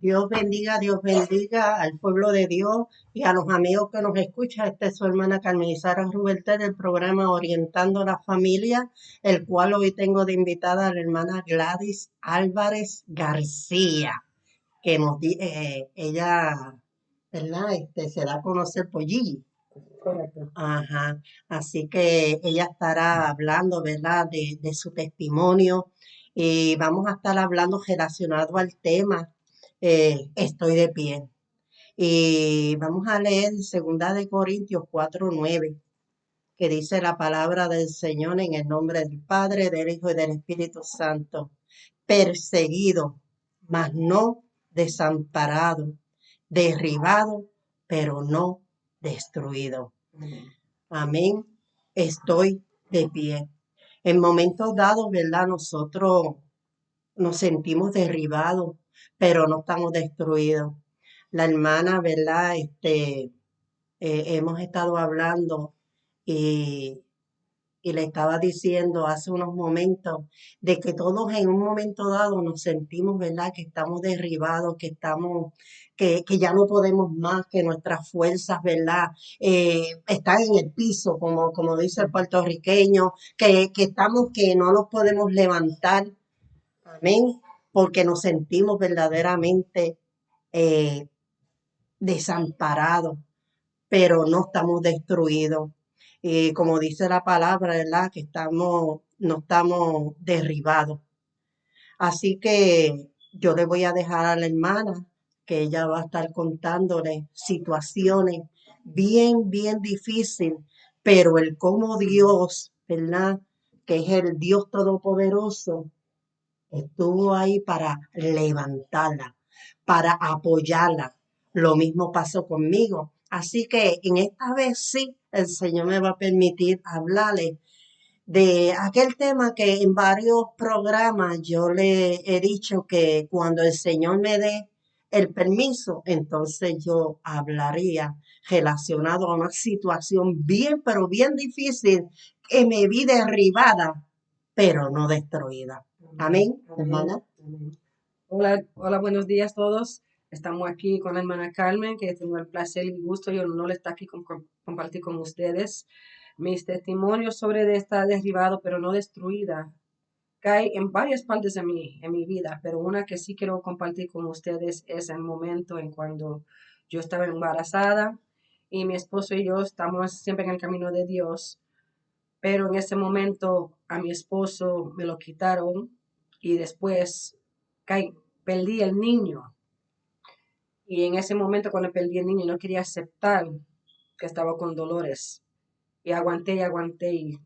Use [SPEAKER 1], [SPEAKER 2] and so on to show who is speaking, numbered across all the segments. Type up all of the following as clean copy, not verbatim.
[SPEAKER 1] Dios bendiga al pueblo de Dios y a los amigos que nos escuchan. Esta es su hermana Carmen Sara Ruberte del programa Orientando la Familia, el cual hoy tengo de invitada a la hermana Gladys Álvarez García, que ella, ¿verdad? Se da a conocer por Gigi.
[SPEAKER 2] Correcto.
[SPEAKER 1] Ajá, así que ella estará hablando, ¿verdad?, de su testimonio y vamos a estar hablando relacionado al tema, estoy de pie. Y vamos a leer segunda de Corintios 4:9, que dice la palabra del Señor en el nombre del Padre, del Hijo y del Espíritu Santo. Perseguido, mas no desamparado, derribado, pero no destruido. Amén. Estoy de pie. En momentos dados, ¿verdad? Nosotros nos sentimos derribados, pero no estamos destruidos. La hermana, ¿verdad? Hemos estado hablando y y le estaba diciendo hace unos momentos de que todos en un momento dado nos sentimos, ¿verdad? Que estamos derribados, que ya no podemos más, que nuestras fuerzas, ¿verdad? Están en el piso, como dice el puertorriqueño, que estamos, que no nos podemos levantar, amén, porque nos sentimos verdaderamente eh, desamparados, pero no estamos destruidos. Y como dice la palabra, ¿verdad? Que no estamos derribados. Así que yo le voy a dejar a la hermana que ella va a estar contándole situaciones bien difíciles, pero el cómo Dios, ¿verdad? Que es el Dios Todopoderoso, estuvo ahí para levantarla, para apoyarla. Lo mismo pasó conmigo. Así que en esta vez sí, el Señor me va a permitir hablarle de aquel tema que en varios programas yo le he dicho que cuando el Señor me dé el permiso, entonces yo hablaría relacionado a una situación pero bien difícil que me vi derribada, pero no destruida. Amén, hermana.
[SPEAKER 2] Hola, buenos días a todos. Estamos aquí con la hermana Carmen, que tengo el placer y el gusto y el honor de estar aquí compartir con ustedes mis testimonios sobre de esta derribado pero no destruida. Cae en varias partes en mi vida, pero una que sí quiero compartir con ustedes es el momento en cuando yo estaba embarazada y mi esposo y yo estamos siempre en el camino de Dios, pero en ese momento a mi esposo me lo quitaron y después perdí el niño. Y en ese momento cuando perdí el niño no quería aceptar que estaba con dolores. Y aguanté y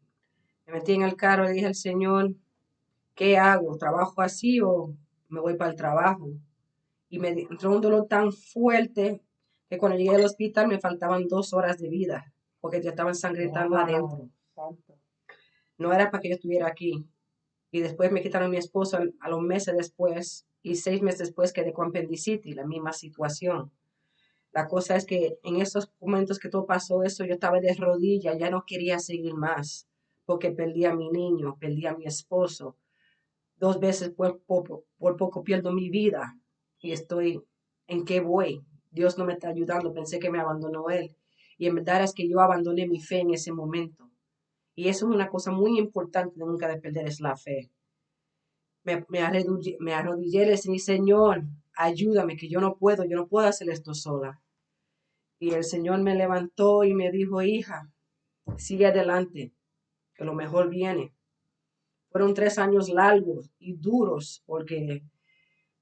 [SPEAKER 2] me metí en el carro y le dije al Señor, ¿qué hago? ¿Trabajo así o me voy para el trabajo? Y me entró un dolor tan fuerte que cuando llegué al hospital me faltaban 2 horas de vida porque yo estaba ensangrentando adentro. No era para que yo estuviera aquí. Y después me quitaron a mi esposo a los meses después y 6 meses después quedé con apendicitis, la misma situación. La cosa es que en esos momentos que todo pasó eso, yo estaba de rodillas, ya no quería seguir más, porque perdí a mi niño, perdí a mi esposo. 2 veces por poco pierdo mi vida y estoy en qué voy. Dios no me está ayudando, pensé que me abandonó Él. Y en verdad es que yo abandoné mi fe en ese momento. Y eso es una cosa muy importante de nunca de perder, es la fe. Me arrodillé y le dije, Señor, ayúdame, que yo no puedo hacer esto sola. Y el Señor me levantó y me dijo, hija, sigue adelante, que lo mejor viene. Fueron 3 años largos y duros porque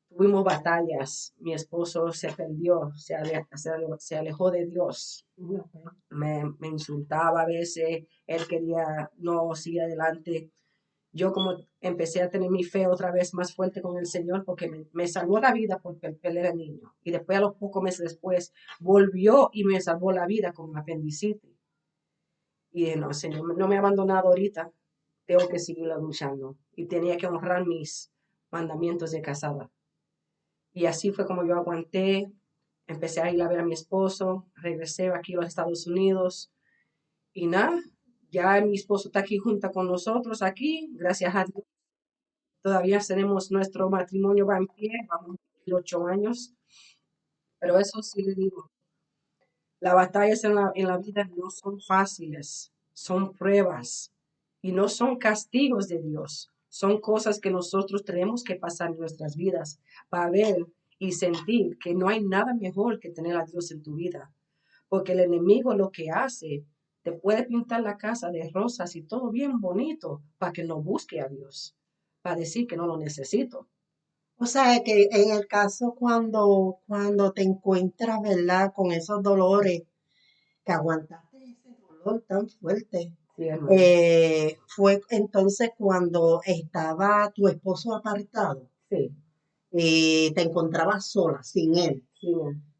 [SPEAKER 2] tuvimos batallas. Mi esposo se perdió, se alejó de Dios. Me insultaba a veces, él quería no seguir adelante. Yo como empecé a tener mi fe otra vez más fuerte con el Señor porque me salvó la vida por perder al niño. Y después a los pocos meses después volvió y me salvó la vida con apendicitis. Y dije, no, Señor, no me ha abandonado ahorita, tengo que seguir luchando. Y tenía que honrar mis mandamientos de casada. Y así fue como yo aguanté, empecé a ir a ver a mi esposo, regresé aquí a los Estados Unidos y nada, ya mi esposo está aquí junto con nosotros, aquí, gracias a Dios. Todavía tenemos nuestro matrimonio va en pie, vamos. 8 años, pero eso sí le digo, las batallas en la vida no son fáciles, son pruebas y no son castigos de Dios. Son cosas que nosotros tenemos que pasar en nuestras vidas para ver y sentir que no hay nada mejor que tener a Dios en tu vida. Porque el enemigo lo que hace, te puede pintar la casa de rosas y todo bien bonito para que no busque a Dios, para decir que no lo necesito.
[SPEAKER 1] O sea, que en el caso cuando te encuentras, ¿verdad? Con esos dolores, que aguantaste ese dolor tan fuerte.
[SPEAKER 2] Sí, hermano.
[SPEAKER 1] Fue entonces cuando estaba tu esposo apartado
[SPEAKER 2] Sí,
[SPEAKER 1] y te encontrabas sola, sin él.
[SPEAKER 2] sí,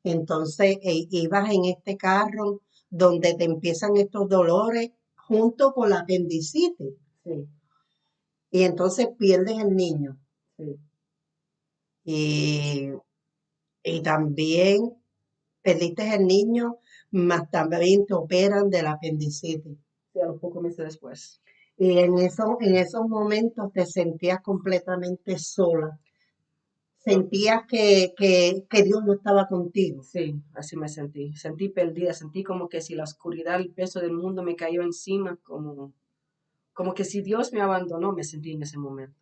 [SPEAKER 1] Entonces ibas en este carro donde te empiezan estos dolores junto con la apendicitis
[SPEAKER 2] sí,
[SPEAKER 1] y entonces pierdes el niño.
[SPEAKER 2] sí.
[SPEAKER 1] Y, y también perdiste el niño, más también te operan de la apendicitis.
[SPEAKER 2] Sí, a los pocos meses después.
[SPEAKER 1] Y en esos momentos te sentías completamente sola. Sentías que Dios no estaba contigo.
[SPEAKER 2] Sí, así me sentí. Sentí perdida, sentí como que si la oscuridad, el peso del mundo me cayó encima, como que si Dios me abandonó, me sentí en ese momento.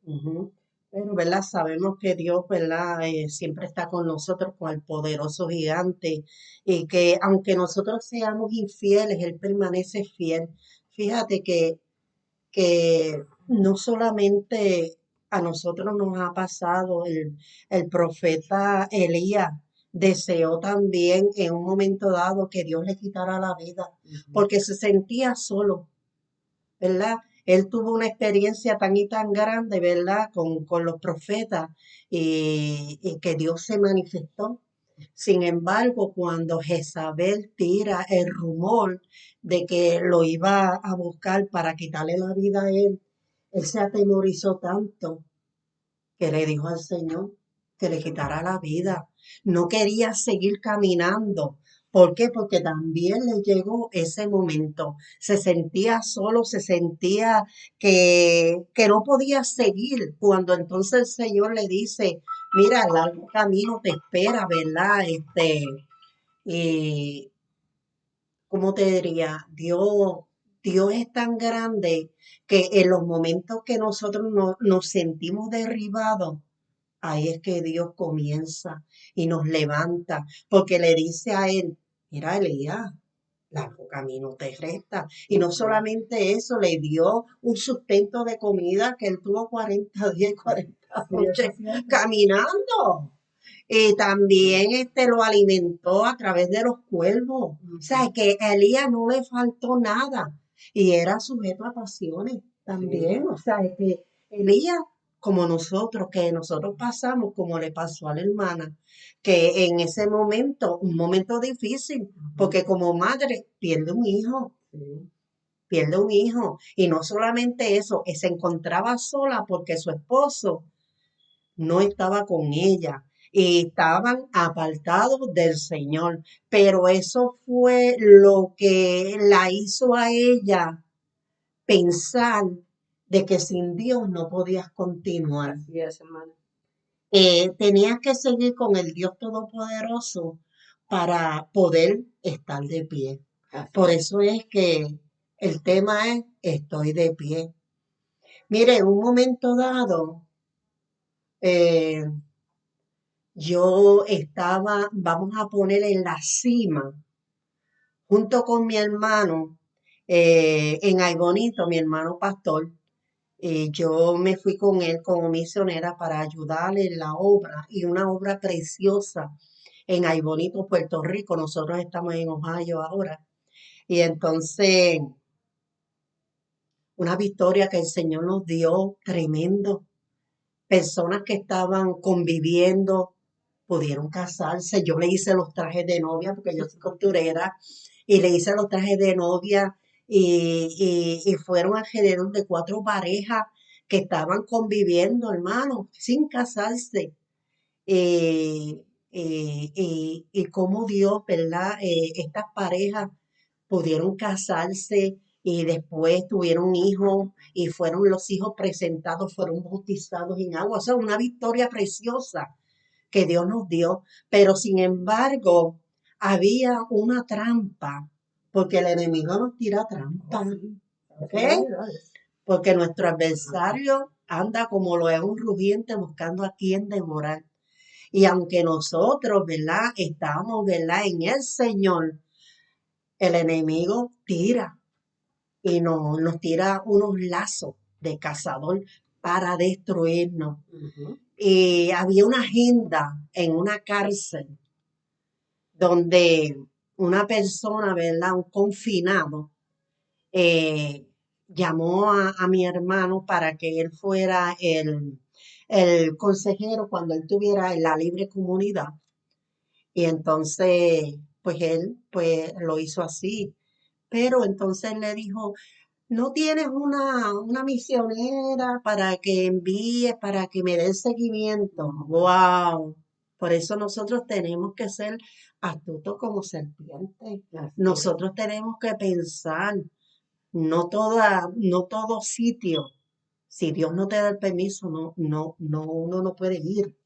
[SPEAKER 1] Ujú. Pero, ¿verdad? Sabemos que Dios, ¿verdad? Siempre está con nosotros, con el poderoso gigante, y que aunque nosotros seamos infieles, Él permanece fiel. Fíjate que no solamente a nosotros nos ha pasado, el profeta Elías deseó también en un momento dado que Dios le quitara la vida,
[SPEAKER 2] Ujú.
[SPEAKER 1] porque se sentía solo, ¿verdad? Él tuvo una experiencia tan y tan grande, ¿verdad? Con los profetas y que Dios se manifestó. Sin embargo, cuando Jezabel tira el rumor de que lo iba a buscar para quitarle la vida a él se atemorizó tanto que le dijo al Señor que le quitara la vida. No quería seguir caminando. ¿Por qué? Porque también le llegó ese momento. Se sentía solo, se sentía que no podía seguir. Cuando entonces el Señor le dice, mira, el largo camino te espera, ¿verdad? Y, ¿cómo te diría? Dios es tan grande que en los momentos que nosotros nos sentimos derribados, ahí es que Dios comienza y nos levanta, porque le dice a él, mira, Elías, largo camino te resta. Y no
[SPEAKER 2] Ujú.
[SPEAKER 1] solamente eso, le dio un sustento de comida que él tuvo 40 días, 40
[SPEAKER 2] Sí, eso
[SPEAKER 1] noches
[SPEAKER 2] es cierto.
[SPEAKER 1] caminando. Y también lo alimentó a través de los cuervos. O
[SPEAKER 2] Ujú.
[SPEAKER 1] sea, que a Elías no le faltó nada. Y era sujeto a pasiones
[SPEAKER 2] Sí,
[SPEAKER 1] también. O sea, que Elías, como nosotros, que nosotros pasamos, como le pasó a la hermana, que en ese momento, un momento difícil,
[SPEAKER 2] ujú,
[SPEAKER 1] porque como madre
[SPEAKER 2] sí,
[SPEAKER 1] pierde un hijo. Y no solamente eso, se encontraba sola porque su esposo no estaba con ella y estaban apartados del Señor. Pero eso fue lo que la hizo a ella pensar de que sin Dios no podías continuar.
[SPEAKER 2] así es, hermano.
[SPEAKER 1] Tenías que seguir con el Dios Todopoderoso para poder estar de pie.
[SPEAKER 2] Así
[SPEAKER 1] Por
[SPEAKER 2] es.
[SPEAKER 1] eso es que el tema es estoy de pie. Mire, en un momento dado, eh, yo estaba, vamos a poner en la cima, junto con mi hermano, en Aybonito, mi hermano pastor. Yo me fui con él como misionera para ayudarle en la obra y una obra preciosa en Aybonito, Puerto Rico. Nosotros estamos en Ohio ahora. Y entonces, una victoria que el Señor nos dio tremendo. Personas que estaban conviviendo pudieron casarse. Yo le hice los trajes de novia porque yo soy costurera y le hice los trajes de novia y fueron alrededor de 4 parejas que estaban conviviendo, hermano, sin casarse. Y cómo Dios, ¿verdad? Estas parejas pudieron casarse y después tuvieron hijos y fueron los hijos presentados, fueron bautizados en agua. O sea, una victoria preciosa. que Dios nos dio, pero sin embargo había una trampa, porque el enemigo nos tira trampa, ¿ok? Porque nuestro adversario anda como león rugiente buscando a quien devorar. Y aunque nosotros, ¿verdad? Estamos, ¿verdad? En el Señor, el enemigo tira y nos tira unos lazos de cazador para destruirnos. Y había una agenda en una cárcel donde una persona, ¿verdad? Un confinado, eh, llamó a mi hermano para que él fuera el consejero cuando él tuviera la libre comunidad. Y entonces, pues él, pues lo hizo así. Pero entonces le dijo, ¿no tienes una misionera para que envíe, para que me dé seguimiento? ¡Wow! Por eso nosotros tenemos que ser astutos como serpientes. Nosotros tenemos que pensar, no todo sitio. Si Dios no te da el permiso, uno no puede ir,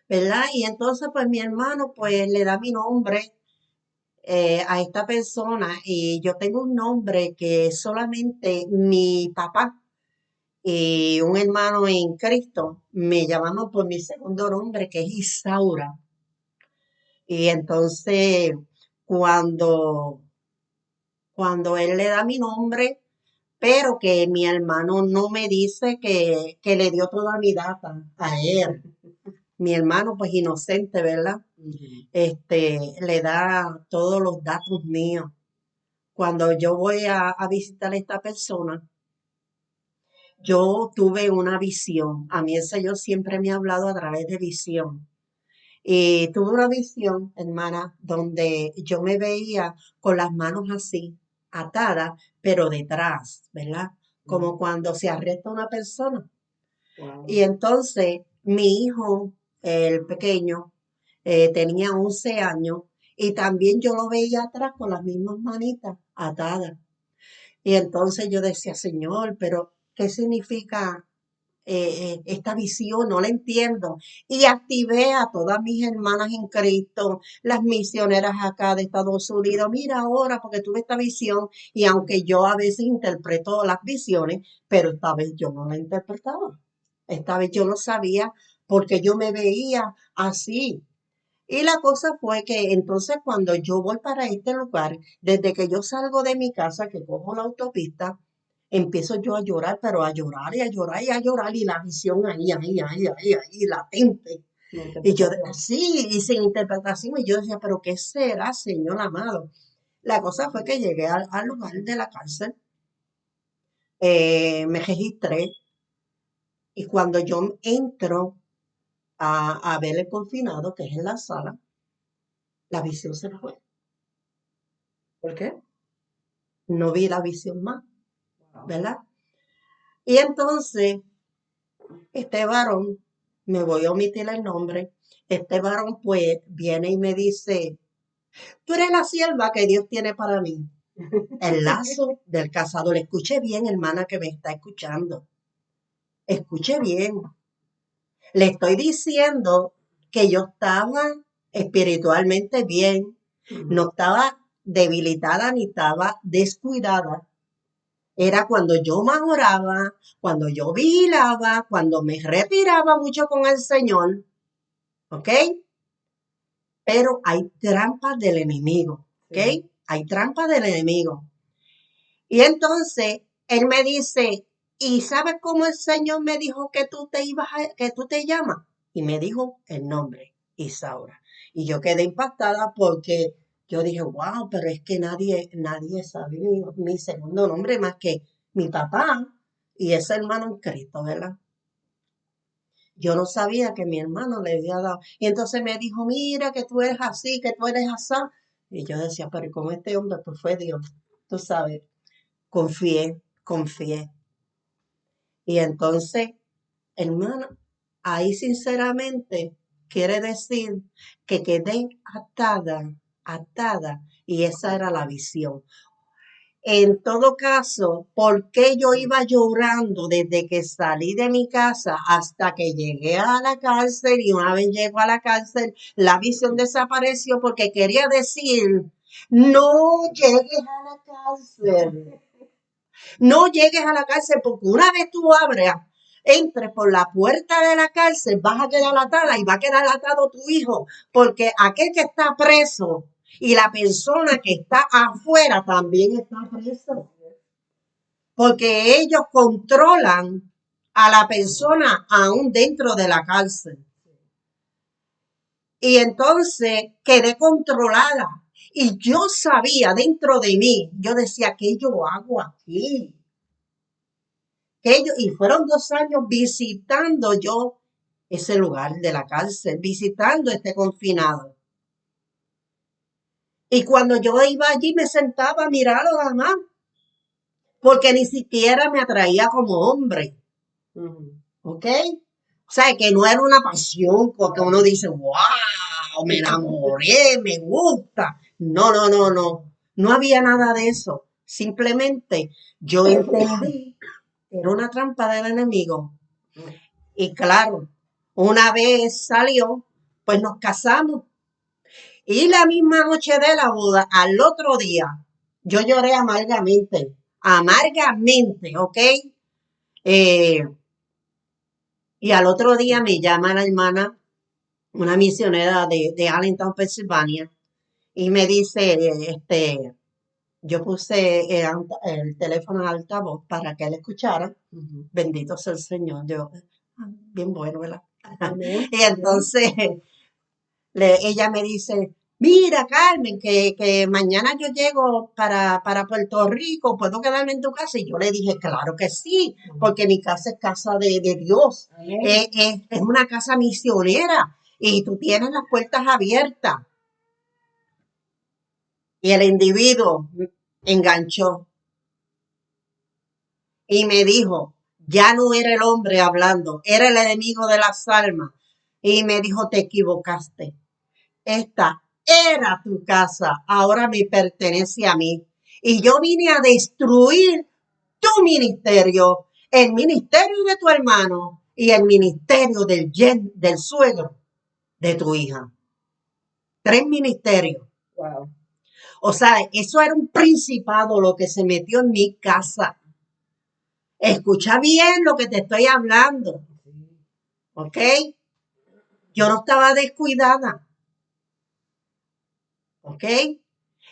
[SPEAKER 1] ¿verdad? Y entonces, pues mi hermano, pues le da mi nombre a esta persona y yo tengo un nombre que solamente mi papá y un hermano en Cristo me llamamos por mi segundo nombre, que es Isaura. Y entonces, cuando, cuando él le da mi nombre, pero que mi hermano no me dice que le dio toda mi data a él. Mi hermano, pues inocente, ¿verdad? Le da todos los datos míos. Cuando yo voy a visitar a esta persona, yo tuve una visión. A mí el Señor siempre me ha hablado a través de visión. Y tuve una visión, hermana, donde yo me veía con las manos así, atadas, pero detrás, ¿verdad? Como cuando se arresta una persona. Y entonces mi hijo, el pequeño, tenía 11 años y también yo lo veía atrás con las mismas manitas atadas. Y entonces yo decía, Señor, pero ¿qué significa esta visión? No la entiendo. Y activé a todas mis hermanas en Cristo, las misioneras acá de Estados Unidos. Mira ahora, porque tuve esta visión. Y aunque yo a veces interpreto las visiones, pero esta vez yo no la interpretaba. Esta vez yo no sabía porque yo me veía así. Y la cosa fue que entonces cuando yo voy para este lugar, desde que yo salgo de mi casa, que cojo la autopista, empiezo yo a llorar, pero a llorar y a llorar y a llorar, y la visión ahí, latente. Y yo, sí, y sin interpretación, y yo decía, pero ¿qué será, Señor amado? La cosa fue que llegué al lugar de la cárcel, me registré, y cuando yo entro a ver el confinado, que es en la sala, la visión se fue.
[SPEAKER 2] ¿Por qué?
[SPEAKER 1] No vi la visión más, ¿verdad? Y entonces, este varón, me voy a omitir el nombre, este varón pues viene y me dice, tú eres la sierva que Dios tiene para mí. El lazo del cazador. Escuche bien, hermana que me está escuchando. Escuche bien. Le estoy diciendo que yo estaba espiritualmente bien, no estaba debilitada ni estaba descuidada. Era cuando yo mejoraba, cuando yo vigilaba, cuando me retiraba mucho con el Señor, ¿ok? Pero hay trampas del enemigo, ¿ok? Hay trampas del enemigo. Y entonces él me dice, ¿y sabes cómo el Señor me dijo que que tú te llamas? Y me dijo el nombre, Isaura. Y yo quedé impactada porque yo dije, wow, pero es que nadie sabe mi segundo nombre más que mi papá y ese hermano en Cristo, ¿verdad? Yo no sabía que mi hermano le había dado. Y entonces me dijo, mira, que tú eres así, que tú eres así. Y yo decía, pero con este hombre, pues fue Dios. Tú sabes, confié. Y entonces, hermana, ahí sinceramente quiere decir que quedé atada, y esa era la visión. En todo caso, ¿por qué yo iba llorando desde que salí de mi casa hasta que llegué a la cárcel? Y una vez llego a la cárcel, la visión desapareció porque quería decir, no llegues a la cárcel. No llegues a la cárcel porque una vez tú entres por la puerta de la cárcel, vas a quedar atada y va a quedar atado tu hijo, porque aquel que está preso y la persona que está afuera también está preso, porque ellos controlan a la persona aún dentro de la cárcel. Y entonces quedé controlada. Y yo sabía dentro de mí, yo decía, ¿qué yo hago aquí? Y fueron 2 años visitando yo ese lugar de la cárcel, visitando este confinado. Y cuando yo iba allí me sentaba a mirarlo nada más, porque ni siquiera me atraía como hombre, ¿ok? O sea, que no era una pasión porque uno dice, wow, me enamoré, me gusta. No, no, no, no. No había nada de eso. Simplemente yo entendí que era una trampa del enemigo. Y claro, una vez salió, pues nos casamos. Y la misma noche de la boda, al otro día, yo lloré amargamente, amargamente, ¿ok? Eh, y al otro día me llama la hermana, una misionera de Allentown, Pensilvania, y me dice, yo puse el teléfono en altavoz para que él escuchara. Bendito sea el Señor. Yo, bien bueno, ¿verdad?
[SPEAKER 2] Amén.
[SPEAKER 1] Y entonces ella me dice, mira, Carmen, que mañana yo llego para Puerto Rico, ¿puedo quedarme en tu casa? Y yo le dije, claro que sí, porque mi casa es casa de Dios, es una casa misionera y tú tienes las puertas abiertas. Y el individuo enganchó y me dijo, ya no era el hombre hablando, era el enemigo de las almas. Y me dijo, te equivocaste. Esta era tu casa, ahora me pertenece a mí. Y yo vine a destruir tu ministerio, el ministerio de tu hermano y el ministerio del suegro de tu hija. 3 ministerios.
[SPEAKER 2] Wow.
[SPEAKER 1] O sea, eso era un principado lo que se metió en mi casa. Escucha bien lo que te estoy hablando, ¿ok? Yo no estaba descuidada, ¿ok?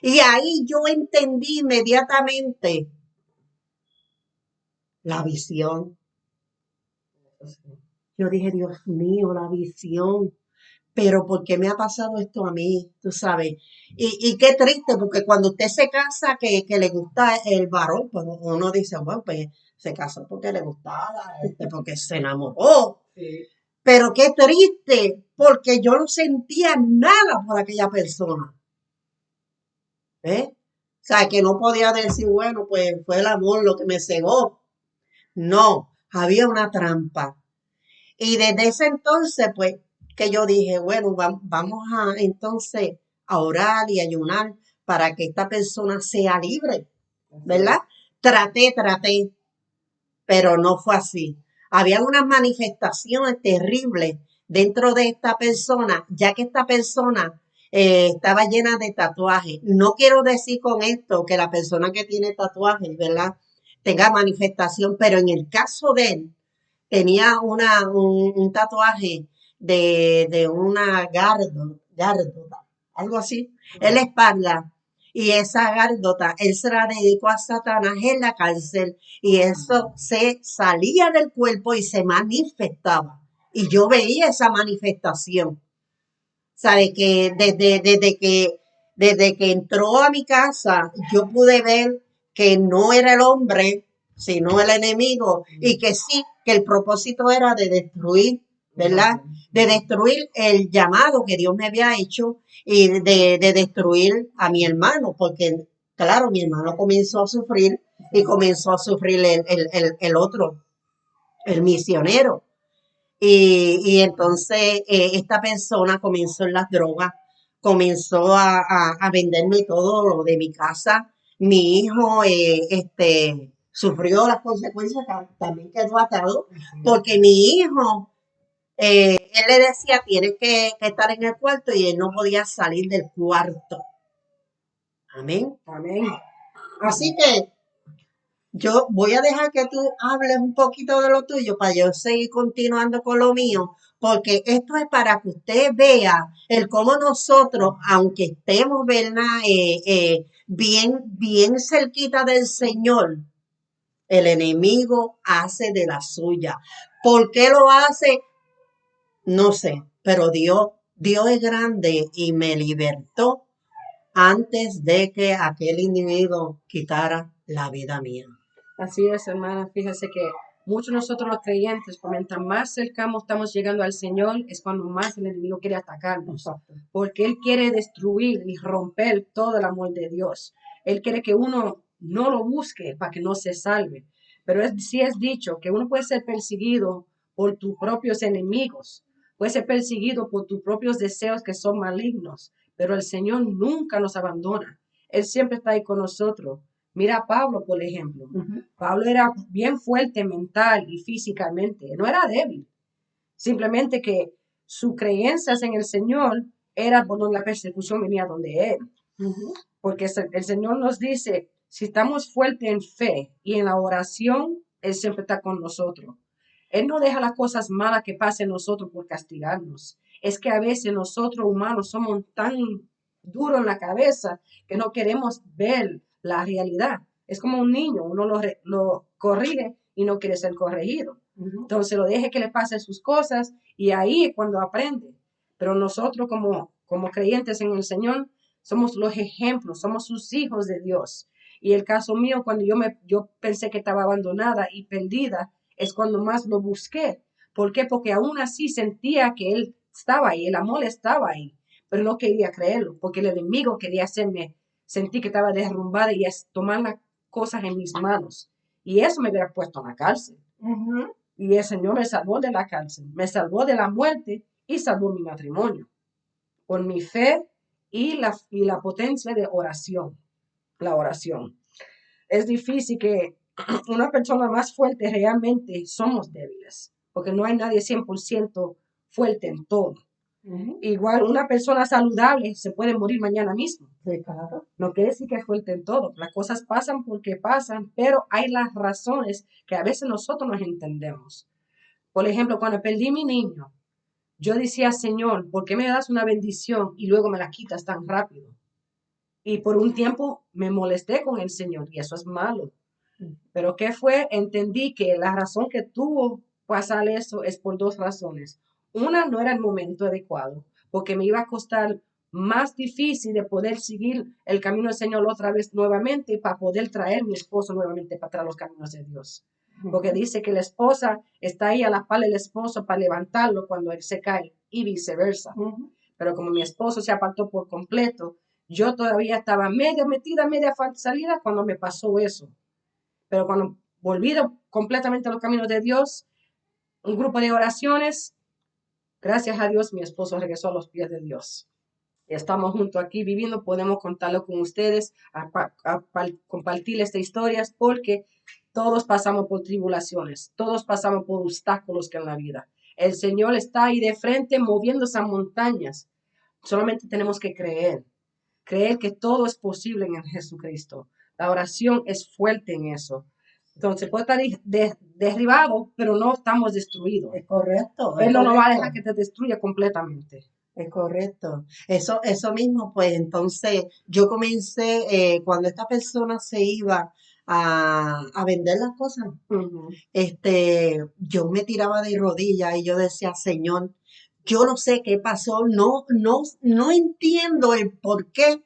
[SPEAKER 1] Y ahí yo entendí inmediatamente la visión. Yo dije, Dios mío, la visión. Pero ¿por qué me ha pasado esto a mí? Tú sabes. Y qué triste, porque cuando usted se casa, que le gusta el varón, pues uno dice, bueno, pues se casó porque le gustaba, porque se enamoró.
[SPEAKER 2] Sí.
[SPEAKER 1] Pero qué triste, porque yo no sentía nada por aquella persona. ¿Eh? O sea, que no podía decir, bueno, pues fue el amor lo que me cegó. No, había una trampa. Y desde ese entonces, pues, que yo dije, bueno, vamos a entonces a orar y ayunar para que esta persona sea libre, ¿verdad? Traté, pero no fue así. Había unas manifestaciones terribles dentro de esta persona, ya que esta persona estaba llena de tatuajes. No quiero decir con esto que la persona que tiene tatuajes, ¿verdad? Tenga manifestación, pero en el caso de él, tenía un tatuaje de una gárdota, algo así, en la espalda. Y esa gárdota, él se la dedicó a Satanás en la cárcel y eso se salía del cuerpo y se manifestaba. Y yo veía esa manifestación. Sabe que desde que entró a mi casa, yo pude ver que no era el hombre, sino el enemigo, y que sí, que el propósito era de destruir, ¿verdad? De destruir el llamado que Dios me había hecho y de destruir a mi hermano, porque, claro, mi hermano comenzó a sufrir y comenzó a sufrir el otro, el misionero. Y entonces esta persona comenzó en las drogas, comenzó a venderme todo lo de mi casa, Mi hijo sufrió las consecuencias, también quedó atado, porque mi hijo, él le decía, tienes que estar en el cuarto y él no podía salir del cuarto. Amén.
[SPEAKER 2] Amén.
[SPEAKER 1] Así que yo voy a dejar que tú hables un poquito de lo tuyo para yo seguir continuando con lo mío, porque esto es para que usted vea el cómo nosotros, aunque estemos, ¿verdad? Bien cerquita del Señor, el enemigo hace de la suya. ¿Por qué lo hace? No sé, pero Dios es grande y me libertó antes de que aquel individuo quitara la vida mía.
[SPEAKER 2] Así es, hermana. Fíjese que muchos de nosotros los creyentes, pues, mientras más cercanos estamos llegando al Señor, es cuando más el enemigo quiere atacarnos,
[SPEAKER 1] Exacto.
[SPEAKER 2] porque Él quiere destruir y romper todo el amor de Dios. Él quiere que uno no lo busque para que no se salve. Pero sí es dicho que uno puede ser perseguido por tus propios enemigos, puede ser perseguido por tus propios deseos que son malignos, pero el Señor nunca nos abandona. Él siempre está ahí con nosotros. Mira a Pablo, por ejemplo. Pablo era bien fuerte mental y físicamente, no era débil, simplemente que sus creencias en el Señor era por donde la persecución venía donde él, porque el Señor nos dice, si estamos fuertes en fe y en la oración, Él siempre está con nosotros. Él no deja las cosas malas que pasen en nosotros por castigarnos. Es que a veces nosotros humanos somos tan duros en la cabeza que no queremos ver la realidad. Es como un niño, uno lo corrige y no quiere ser corregido. Entonces lo deje que le pasen sus cosas y ahí es cuando aprende. Pero nosotros como creyentes en el Señor somos los ejemplos, somos sus hijos de Dios. Y el caso mío, cuando yo pensé que estaba abandonada y perdida, es cuando más lo busqué. ¿Por qué? Porque aún así sentía que Él estaba ahí, el amor estaba ahí, pero no quería creerlo, porque el enemigo quería hacerme sentir que estaba derrumbada y tomar las cosas en mis manos. Y eso me hubiera puesto en la cárcel. Y el Señor me salvó de la cárcel, me salvó de la muerte y salvó mi matrimonio. Por mi fe y la potencia de oración, la oración. Es difícil que una persona más fuerte realmente somos débiles, porque no hay nadie 100% fuerte en todo. Igual una persona saludable se puede morir mañana mismo.
[SPEAKER 1] Sí, claro.
[SPEAKER 2] No quiere decir que es fuerte en todo. Las cosas pasan porque pasan, pero hay las razones que a veces nosotros no entendemos. Por ejemplo, cuando perdí mi niño, yo decía, Señor, ¿por qué me das una bendición y luego me la quitas tan rápido? Y por un tiempo me molesté con el Señor y eso es malo. Pero ¿qué fue? Entendí que la razón que tuvo pasar eso es por dos razones. Una, no era el momento adecuado, porque me iba a costar más difícil de poder seguir el camino del Señor otra vez nuevamente para poder traer a mi esposo nuevamente para atrás los caminos de Dios. Porque dice que la esposa está ahí a la par del esposo para levantarlo cuando él se cae y viceversa. Pero como mi esposo se apartó por completo, yo todavía estaba media metida, media salida cuando me pasó eso. Pero cuando volví completamente a los caminos de Dios, un grupo de oraciones, gracias a Dios mi esposo regresó a los pies de Dios. Estamos juntos aquí viviendo, podemos contarlo con ustedes, compartir estas historias, porque todos pasamos por tribulaciones, todos pasamos por obstáculos que en la vida. El Señor está ahí de frente moviendo esas montañas. Solamente tenemos que creer que todo es posible en Jesucristo. La oración es fuerte en eso. Entonces puede estar derribado, pero no estamos destruidos.
[SPEAKER 1] Es correcto.
[SPEAKER 2] Él no nos va a dejar que te destruya completamente.
[SPEAKER 1] Es correcto. Eso mismo, pues entonces yo comencé, cuando esta persona se iba a vender las cosas, yo me tiraba de rodillas y yo decía, Señor, yo no sé qué pasó, no entiendo el por qué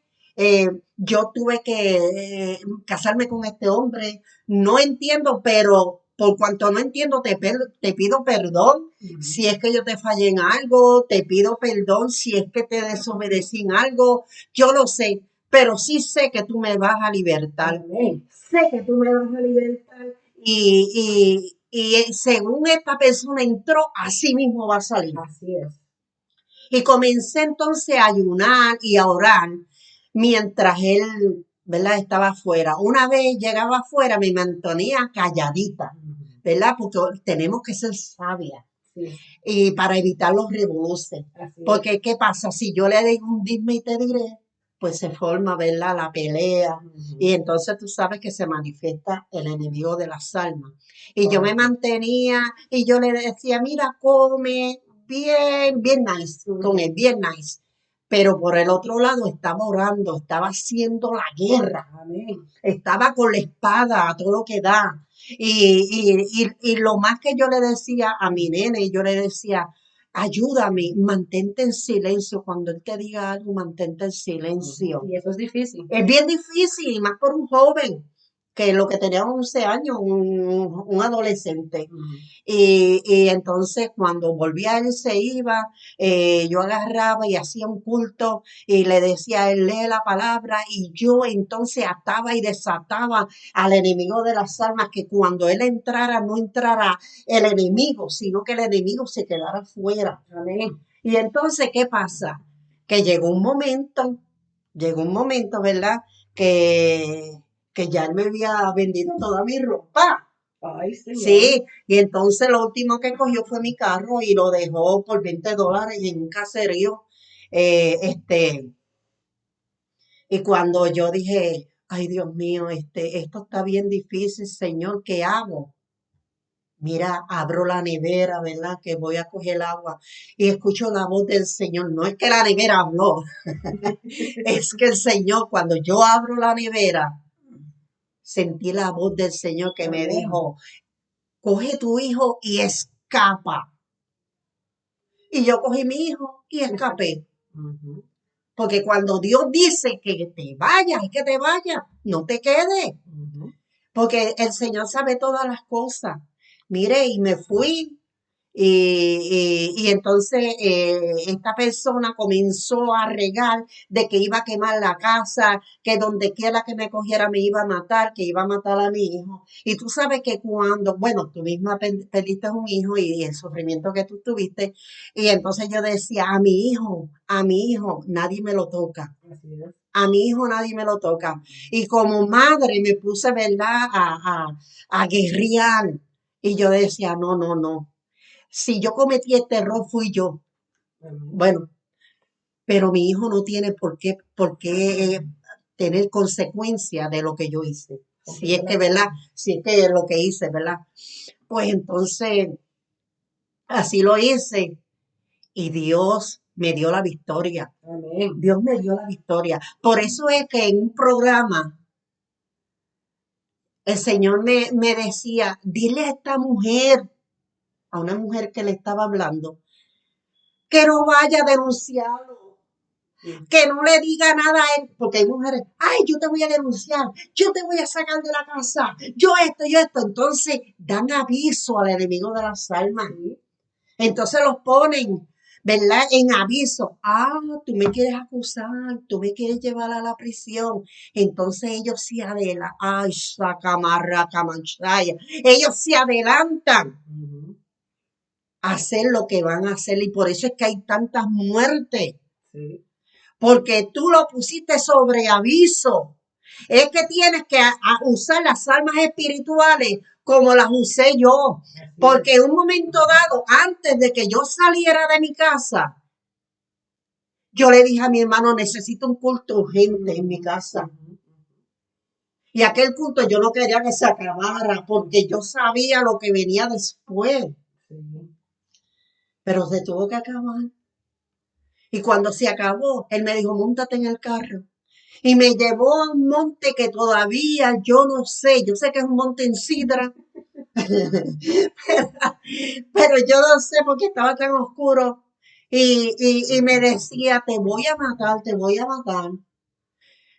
[SPEAKER 1] yo tuve que casarme con este hombre, no entiendo, pero por cuanto no entiendo, te pido perdón si es que yo te fallé en algo, te pido perdón si es que te desobedecí en algo, yo lo sé, pero sí sé que tú me vas a libertar. Sé que tú me vas a libertar y según esta persona entró, así mismo va a salir.
[SPEAKER 2] Así es.
[SPEAKER 1] Y comencé entonces a ayunar y a orar mientras él ¿verdad? Estaba afuera. Una vez llegaba afuera, me mantenía calladita,
[SPEAKER 2] Ujú.
[SPEAKER 1] ¿verdad? Porque tenemos que ser sabias
[SPEAKER 2] Sí,
[SPEAKER 1] y para evitar los rebuses.
[SPEAKER 2] así es.
[SPEAKER 1] Porque, ¿qué pasa? Si yo le digo un dime y te diré, pues se forma, ¿verdad? La pelea. Y
[SPEAKER 2] Ujú.
[SPEAKER 1] entonces tú sabes que se manifiesta el enemigo de las almas. Y yo me
[SPEAKER 2] Correcto.
[SPEAKER 1] mantenía y yo le decía, mira, come bien, bien nice, con
[SPEAKER 2] Ujú.
[SPEAKER 1] él, bien nice. Pero por el otro lado estaba orando, estaba haciendo la guerra,
[SPEAKER 2] Amén.
[SPEAKER 1] estaba con la espada a todo lo que da. Y lo más que yo le decía a mi nene, yo le decía, ayúdame, mantente en silencio. Cuando él te diga algo, mantente en
[SPEAKER 2] Ujú.
[SPEAKER 1] silencio.
[SPEAKER 2] Y eso es difícil.
[SPEAKER 1] Es bien difícil, y más por un joven, que lo que tenía 11 años, un adolescente.
[SPEAKER 2] Ujú.
[SPEAKER 1] Y entonces cuando volvía él se iba, yo agarraba y hacía un culto y le decía a él, lee la palabra y yo entonces ataba y desataba al enemigo de las almas, que cuando él entrara no entrara el enemigo, sino que el enemigo se quedara fuera.
[SPEAKER 2] Amén.
[SPEAKER 1] Y entonces, ¿qué pasa? Que llegó un momento, ¿verdad? Que, que ya él me había vendido toda mi ropa.
[SPEAKER 2] Ay, Señor.
[SPEAKER 1] Sí, y entonces lo último que cogió fue mi carro y lo dejó por $20 en un caserío. Este, y cuando yo dije, ay Dios mío, esto está bien difícil, Señor, ¿qué hago? Mira, abro la nevera, ¿verdad? Que voy a coger agua y escucho la voz del Señor. No es que la nevera habló, es que el Señor, cuando yo abro la nevera, sentí la voz del Señor que me
[SPEAKER 2] Amén.
[SPEAKER 1] dijo, coge tu hijo y escapa. Y yo cogí mi hijo y escapé.
[SPEAKER 2] Ujú.
[SPEAKER 1] Porque cuando Dios dice que te vayas y que te vayas, no te quedes.
[SPEAKER 2] Ujú.
[SPEAKER 1] Porque el Señor sabe todas las cosas. Mire, y me fui. Y entonces esta persona comenzó a regar de que iba a quemar la casa, que donde quiera que me cogiera me iba a matar, que iba a matar a mi hijo. Y tú sabes que cuando, bueno, tú misma perdiste un hijo y el sufrimiento que tú tuviste, y entonces yo decía, a mi hijo, nadie me lo toca.
[SPEAKER 2] Así es.
[SPEAKER 1] A mi hijo nadie me lo toca. Y como madre me puse, ¿verdad?, a guerrear. Y yo decía, no, no, no. Si yo cometí este error, fui yo.
[SPEAKER 2] Amén.
[SPEAKER 1] Bueno, pero mi hijo no tiene por qué tener consecuencia de lo que yo hice. Si es
[SPEAKER 2] Completa la
[SPEAKER 1] que, ¿verdad?
[SPEAKER 2] verdad.
[SPEAKER 1] Si es que lo que hice, ¿verdad? Pues entonces, así lo hice y Dios me dio la victoria.
[SPEAKER 2] Amén.
[SPEAKER 1] Dios me dio la victoria. Por eso es que en un programa el Señor me decía, dile a esta mujer, a una mujer que le estaba hablando, que no vaya a denunciarlo,
[SPEAKER 2] Sí.
[SPEAKER 1] que no le diga nada a él, porque hay mujeres, ay, yo te voy a denunciar, yo te voy a sacar de la casa, yo esto. Entonces dan aviso al enemigo de las almas.
[SPEAKER 2] Sí.
[SPEAKER 1] Entonces los ponen, ¿verdad? En aviso. Ah, tú me quieres acusar, tú me quieres llevar a la prisión. Entonces ellos se adelantan. Ay, sacamarra, camanchaya. Ellos se adelantan
[SPEAKER 2] Ujú.
[SPEAKER 1] a hacer lo que van a hacer. Y por eso es que hay tantas muertes.
[SPEAKER 2] Sí.
[SPEAKER 1] Porque tú lo pusiste sobre aviso. Es que tienes que usar las almas espirituales como las usé yo.
[SPEAKER 2] Así es.
[SPEAKER 1] Porque en un momento dado, antes de que yo saliera de mi casa, yo le dije a mi hermano, necesito un culto urgente en mi
[SPEAKER 2] Ujú.
[SPEAKER 1] casa.
[SPEAKER 2] Ujú.
[SPEAKER 1] Y aquel culto yo no quería que se acabara porque yo sabía lo que venía después.
[SPEAKER 2] Sí.
[SPEAKER 1] Pero se tuvo que acabar. Y cuando se acabó, él me dijo, móntate en el carro. Y me llevó a un monte que todavía yo no sé, yo sé que es un monte en Sidra, pero yo no sé porque estaba tan oscuro. Y me decía, te voy a matar, te voy a matar.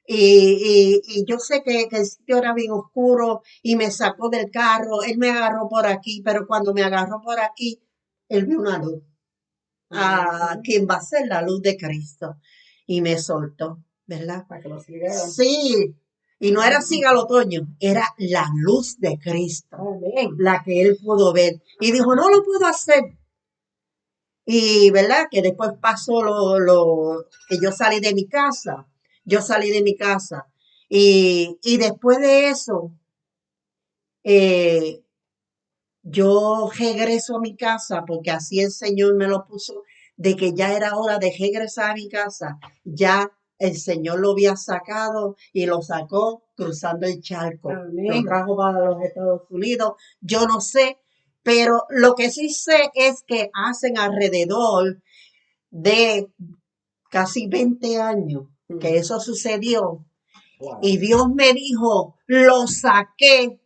[SPEAKER 1] Y yo sé que el sitio era bien oscuro y me sacó del carro, él me agarró por aquí, pero cuando me agarró por aquí, él vio una luz, a
[SPEAKER 2] Ujú.
[SPEAKER 1] quien va a ser la luz de Cristo. Y me soltó, ¿verdad?
[SPEAKER 2] Para que lo siguieran.
[SPEAKER 1] Sí, y no era así al otoño, era la luz de Cristo,
[SPEAKER 2] Amén.
[SPEAKER 1] la que él pudo ver. Y dijo, no lo puedo hacer. Y verdad que después pasó que yo salí de mi casa, yo salí de mi casa Y después de eso, eh, yo regreso a mi casa porque así el Señor me lo puso, de que ya era hora de regresar a mi casa. Ya el Señor lo había sacado y lo sacó cruzando el charco. Lo
[SPEAKER 2] Amén.
[SPEAKER 1] trajo para los Estados Unidos. Yo no sé, pero lo que sí sé es que hacen alrededor de casi 20 años que
[SPEAKER 2] Mm.
[SPEAKER 1] eso sucedió.
[SPEAKER 2] Wow.
[SPEAKER 1] Y Dios me dijo, lo saqué,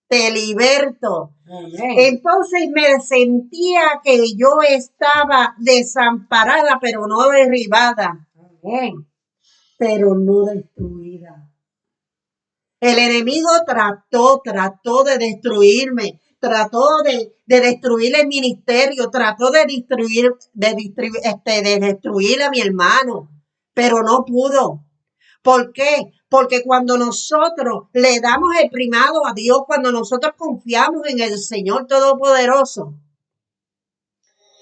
[SPEAKER 1] te liberto.
[SPEAKER 2] Amén.
[SPEAKER 1] Entonces me sentía que yo estaba desamparada, pero no derribada,
[SPEAKER 2] Amén.
[SPEAKER 1] pero no destruida. El enemigo trató de destruirme, trató de destruir el ministerio, trató de destruir a mi hermano, pero no pudo. ¿Por qué? Porque cuando nosotros le damos el primado a Dios, cuando nosotros confiamos en el Señor Todopoderoso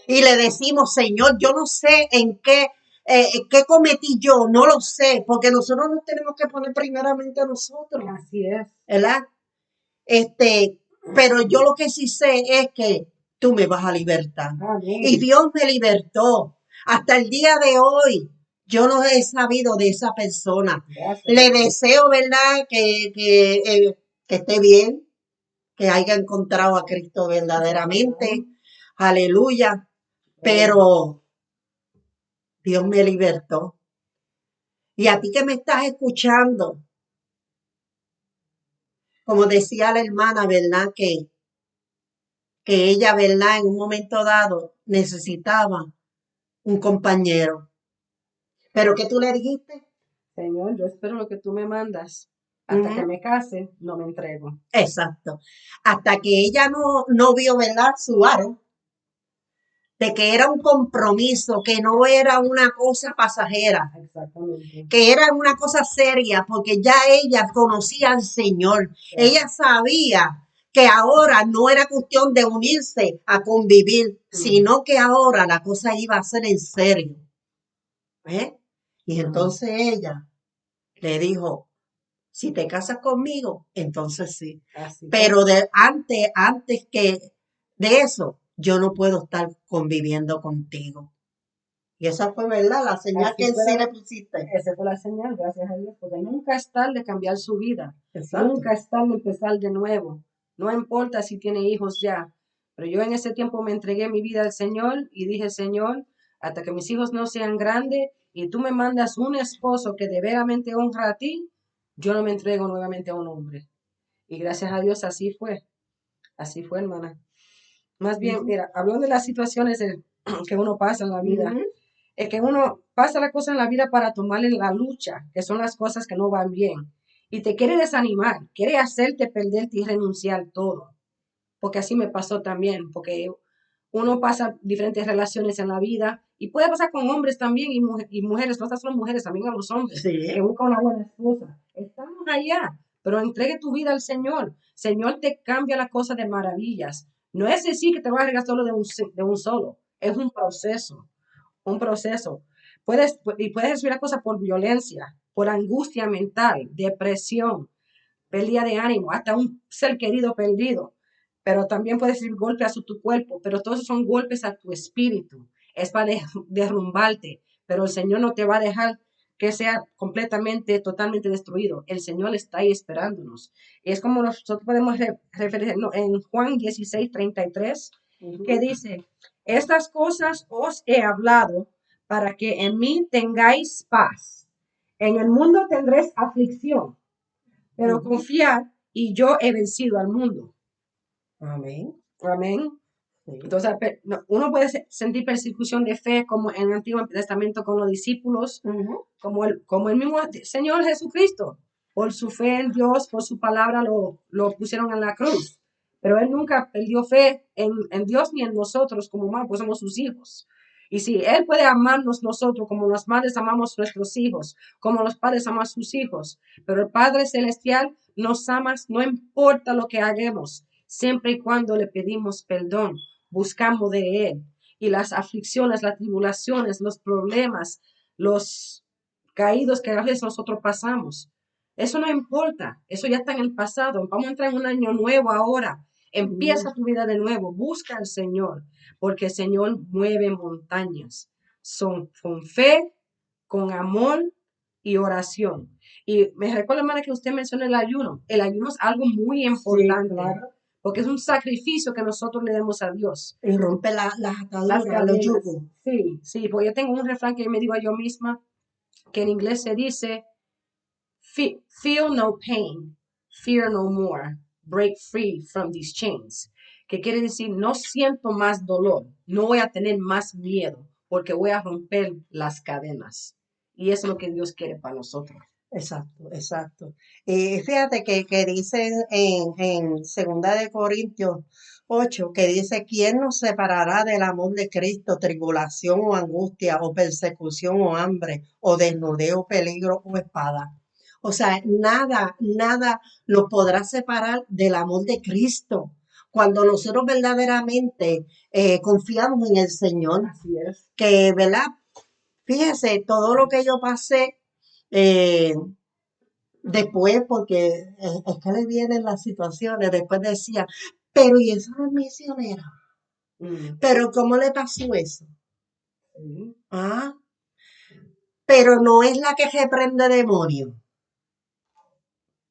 [SPEAKER 1] y le decimos, Señor, yo no sé qué cometí yo, no lo sé, porque nosotros nos tenemos que poner primeramente a nosotros,
[SPEAKER 2] Así es.
[SPEAKER 1] ¿verdad? Este, pero yo lo que sí sé es que tú me vas a libertar. Y
[SPEAKER 2] Amén.
[SPEAKER 1] Dios me libertó. Hasta el día de hoy, yo no he sabido de esa persona.
[SPEAKER 2] Gracias a
[SPEAKER 1] Le
[SPEAKER 2] Dios.
[SPEAKER 1] deseo, ¿verdad? Que esté bien, que haya encontrado a Cristo verdaderamente.
[SPEAKER 2] Amén.
[SPEAKER 1] Aleluya.
[SPEAKER 2] Oh,
[SPEAKER 1] Pero Dios me libertó. Y a ti que me estás escuchando, como decía la hermana, ¿verdad? Que ella, ¿verdad? En un momento dado necesitaba un compañero. Pero ¿qué tú le dijiste?
[SPEAKER 2] Señor, yo espero lo que tú me mandas. Hasta que
[SPEAKER 1] Ujú.
[SPEAKER 2] me case, no me entrego.
[SPEAKER 1] Exacto. Hasta que ella no vio, ¿verdad? Su aro, de que era un compromiso, que no era una cosa pasajera,
[SPEAKER 2] Exactamente.
[SPEAKER 1] que era una cosa seria, porque ya ella conocía al Señor.
[SPEAKER 2] Gracias.
[SPEAKER 1] Ella sabía que ahora no era cuestión de unirse a convivir,
[SPEAKER 2] Mm,
[SPEAKER 1] sino que ahora la cosa iba a ser en serio. ¿Eh? Y
[SPEAKER 2] mm.
[SPEAKER 1] entonces ella le dijo, si te casas conmigo, entonces sí.
[SPEAKER 2] Así fue.
[SPEAKER 1] Pero antes que de eso, yo no puedo estar conviviendo contigo. Y esa fue, ¿verdad? La señal que
[SPEAKER 2] Así
[SPEAKER 1] en
[SPEAKER 2] fue
[SPEAKER 1] sí le pusiste.
[SPEAKER 2] esa fue la señal, gracias a Dios, porque nunca es tarde cambiar su vida.
[SPEAKER 1] Exacto.
[SPEAKER 2] Nunca es tarde empezar de nuevo. No importa si tiene hijos ya. Pero yo en ese tiempo me entregué mi vida al Señor y dije, Señor, hasta que mis hijos no sean grandes y tú me mandas un esposo que de veramente honra a ti, yo no me entrego nuevamente a un hombre. Y gracias a Dios así fue, hermana. Más bien,
[SPEAKER 1] Ujú,
[SPEAKER 2] mira, hablando de las situaciones que uno pasa en la vida,
[SPEAKER 1] ujú,
[SPEAKER 2] es que uno pasa la cosa en la vida para tomarle la lucha, que son las cosas que no van bien. Y te quiere desanimar, quiere hacerte perderte y renunciar todo. Porque así me pasó también, porque uno pasa diferentes relaciones en la vida y puede pasar con hombres también y mujeres, no estas son mujeres, también a los hombres que
[SPEAKER 1] sí,
[SPEAKER 2] buscan una buena esposa. Estamos allá, pero entregue tu vida al Señor. Señor te cambia la cosa de maravillas. No es decir que te vas a arreglar solo de un solo, es un proceso, un proceso. Puedes recibir la cosa por violencia, por angustia mental, depresión, pérdida de ánimo, hasta un ser querido perdido. Pero también puedes recibir golpes a tu cuerpo, pero todos son golpes a tu espíritu. Es para derrumbarte, pero el Señor no te va a dejar que sea completamente, totalmente destruido. El Señor está ahí esperándonos. Es como nosotros podemos referirnos en Juan 16:33, que
[SPEAKER 1] ujú,
[SPEAKER 2] dice, estas cosas os he hablado para que en mí tengáis paz. En el mundo tendréis aflicción, pero
[SPEAKER 1] ujú.
[SPEAKER 2] confiad y yo he vencido al mundo.
[SPEAKER 1] Amén.
[SPEAKER 2] Amén.
[SPEAKER 1] Sí.
[SPEAKER 2] Entonces, uno puede sentir persecución de fe como en el Antiguo Testamento con los discípulos,
[SPEAKER 1] Ujú.
[SPEAKER 2] como el mismo Señor Jesucristo. Por su fe en Dios, por su palabra lo pusieron en la cruz. Pero él nunca perdió fe en Dios ni en nosotros como humanos, pues somos sus hijos. Y si Él puede amarnos nosotros como las madres amamos a nuestros hijos, como los padres aman a sus hijos, pero el Padre Celestial nos ama, no importa lo que hagamos, siempre y cuando le pedimos perdón, buscamos de Él. Y las aflicciones, las tribulaciones, los problemas, los caídos que a veces nosotros pasamos. Eso no importa, eso ya está en el pasado. Vamos a entrar en un año nuevo ahora.
[SPEAKER 1] Mm,
[SPEAKER 2] Empieza tu vida de nuevo, busca al Señor, porque el Señor mueve montañas. Son con fe, con amor y oración. Y me recuerda, hermana, que usted mencionó el ayuno. El ayuno es algo muy
[SPEAKER 1] sí,
[SPEAKER 2] importante,
[SPEAKER 1] claro.
[SPEAKER 2] porque es un sacrificio que nosotros le demos a Dios.
[SPEAKER 1] Y rompe las
[SPEAKER 2] Las
[SPEAKER 1] ataduras, los
[SPEAKER 2] cadenas.
[SPEAKER 1] yugos.
[SPEAKER 2] Sí, sí, porque yo tengo un refrán que me digo a yo misma, que en inglés se dice, Feel no pain, fear no more, break free from these chains. Que quiere decir, no siento más dolor, no voy a tener más miedo, porque voy a romper las cadenas. Y eso es lo que Dios quiere para nosotros.
[SPEAKER 1] Exacto, exacto. Y fíjate que dice en Segunda de Corintios 8 que dice, ¿quién nos separará del amor de Cristo? Tribulación o angustia o persecución o hambre o desnudez o peligro o espada. O sea, nada, nada nos podrá separar del amor de Cristo. Cuando nosotros verdaderamente confiamos en el Señor,
[SPEAKER 2] Así es.
[SPEAKER 1] que, ¿verdad? Fíjese, todo lo que yo pasé, eh, después, porque es que le vienen las situaciones, después decía, pero ¿y esa no es misionera?
[SPEAKER 2] Mm,
[SPEAKER 1] ¿Pero cómo le pasó eso?
[SPEAKER 2] sí.
[SPEAKER 1] Ah, pero no es la que reprende demonios.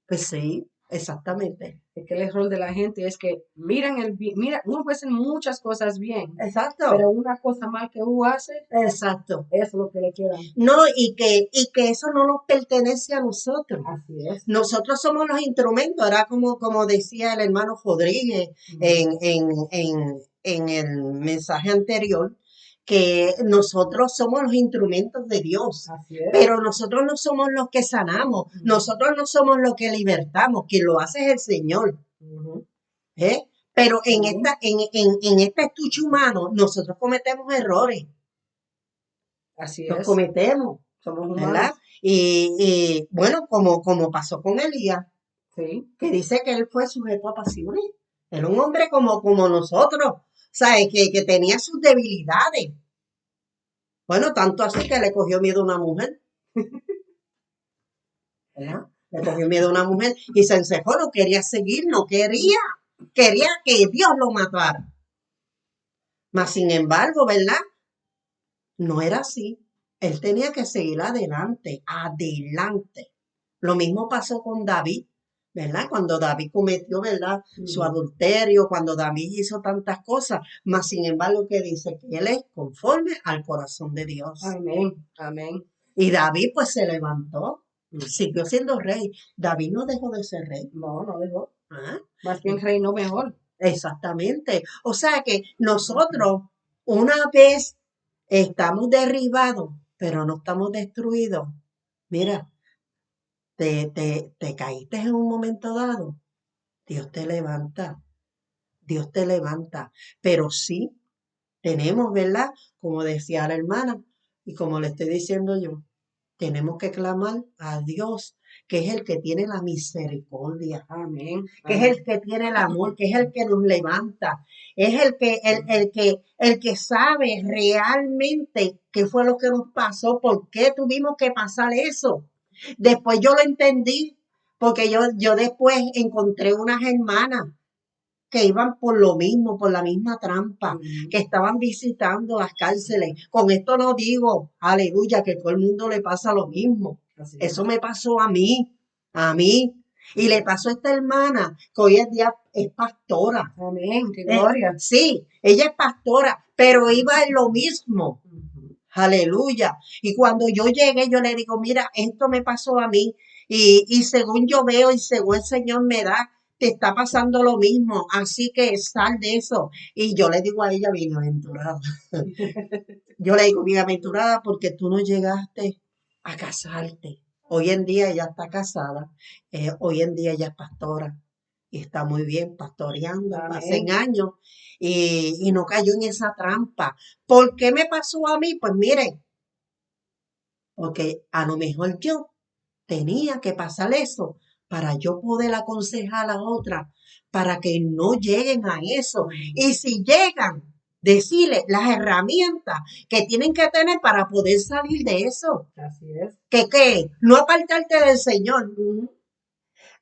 [SPEAKER 1] Pues sí, exactamente.
[SPEAKER 2] Es que el error de la gente es que miran mira, uno puede hacer muchas cosas bien,
[SPEAKER 1] Exacto,
[SPEAKER 2] pero una cosa mal que uno hace,
[SPEAKER 1] exacto.
[SPEAKER 2] eso es lo que le quedan.
[SPEAKER 1] No, y que eso no nos pertenece a nosotros.
[SPEAKER 2] Así es.
[SPEAKER 1] Nosotros somos los instrumentos, era como decía el hermano Rodríguez
[SPEAKER 2] Mm,
[SPEAKER 1] en el mensaje anterior, que nosotros somos los instrumentos de Dios,
[SPEAKER 2] así es.
[SPEAKER 1] pero nosotros no somos los que sanamos,
[SPEAKER 2] Mm,
[SPEAKER 1] nosotros no somos los que libertamos, quien lo hace es el Señor,
[SPEAKER 2] ujú.
[SPEAKER 1] ¿eh? Pero en
[SPEAKER 2] Amén.
[SPEAKER 1] esta, en este estuche humano, nosotros cometemos errores,
[SPEAKER 2] Así
[SPEAKER 1] los
[SPEAKER 2] es.
[SPEAKER 1] cometemos,
[SPEAKER 2] Somos
[SPEAKER 1] ¿verdad?
[SPEAKER 2] humanos.
[SPEAKER 1] Y bueno, como pasó con Elías,
[SPEAKER 2] Sí.
[SPEAKER 1] que dice que él fue sujeto a pasiones. Era un hombre como nosotros, ¿sabes? Que tenía sus debilidades. Bueno, tanto así que le cogió miedo a una mujer, ¿verdad? Le cogió miedo a una mujer y se encejó, no quería seguir, no quería que Dios lo matara. Mas, sin embargo, ¿verdad? No era así. Él tenía que seguir adelante, adelante. Lo mismo pasó con David, ¿verdad? Cuando David cometió, ¿verdad? Su
[SPEAKER 2] Ujú.
[SPEAKER 1] adulterio, cuando David hizo tantas cosas, mas sin embargo que dice que él es conforme al corazón de Dios.
[SPEAKER 2] Amén. Amén.
[SPEAKER 1] Y David pues se levantó,
[SPEAKER 2] Mm.
[SPEAKER 1] siguió siendo rey. David no dejó de ser rey.
[SPEAKER 2] No, no dejó.
[SPEAKER 1] ¿Ah?
[SPEAKER 2] Más bien reinó mejor.
[SPEAKER 1] Exactamente. O sea que nosotros una vez estamos derribados, pero no estamos destruidos. Mira, te caíste en un momento dado, Dios te levanta, Dios te levanta. Pero sí, tenemos, ¿verdad? Como decía la hermana y como le estoy diciendo yo, tenemos que clamar a Dios, que es el que tiene la misericordia,
[SPEAKER 2] Amén.
[SPEAKER 1] que es
[SPEAKER 2] Amén.
[SPEAKER 1] el que tiene el amor, que es el que nos levanta, es el que sabe realmente qué fue lo que nos pasó, por qué tuvimos que pasar eso. Después yo lo entendí, porque yo después encontré unas hermanas que iban por lo mismo, por la misma trampa,
[SPEAKER 2] Ujú.
[SPEAKER 1] que estaban visitando las cárceles. Con esto no digo, aleluya, que todo el mundo le pasa lo mismo.
[SPEAKER 2] Así
[SPEAKER 1] Eso
[SPEAKER 2] es.
[SPEAKER 1] me pasó a mí. Y le pasó a esta hermana, que hoy en día es pastora.
[SPEAKER 2] Amén. Qué gloria.
[SPEAKER 1] Sí, ella es pastora, pero iba en lo mismo.
[SPEAKER 2] Ujú.
[SPEAKER 1] Aleluya. Y cuando yo llegué, yo le digo, mira, esto me pasó a mí. Y según yo veo y según el Señor me da, te está pasando lo mismo. Así que sal de eso. Y yo le digo a ella, bienaventurada. Yo le digo, bienaventurada, porque tú no llegaste a casarte. Hoy en día ella está casada. Hoy en día ella es pastora. Y está muy bien pastoreando hace
[SPEAKER 2] Amén.
[SPEAKER 1] años. Y no cayó en esa trampa. ¿Por qué me pasó a mí? Pues miren, porque a lo mejor yo tenía que pasar eso para yo poder aconsejar a la otra, para que no lleguen a eso.
[SPEAKER 2] Ujú.
[SPEAKER 1] Y si llegan, decirle las herramientas que tienen que tener para poder salir de eso.
[SPEAKER 2] Así es.
[SPEAKER 1] ¿Qué? No apartarte del Señor.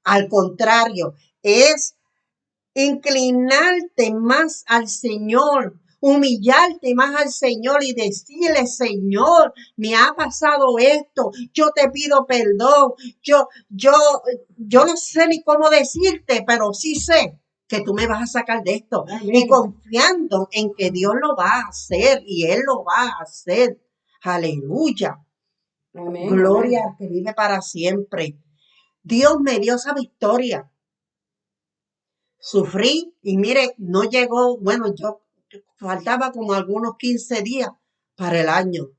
[SPEAKER 1] Al contrario, es inclinarte más al Señor, humillarte más al Señor y decirle, Señor, me ha pasado esto, yo te pido perdón, yo, yo, yo no sé ni cómo decirte, pero sí sé que tú me vas a sacar de esto.
[SPEAKER 2] Amén.
[SPEAKER 1] Y confiando en que Dios lo va a hacer y Él lo va a hacer. Aleluya.
[SPEAKER 2] Amén.
[SPEAKER 1] Gloria
[SPEAKER 2] Amén.
[SPEAKER 1] al que vive para siempre. Dios me dio esa victoria. Sufrí y mire, no llegó, bueno, yo faltaba como algunos 15 días para el año.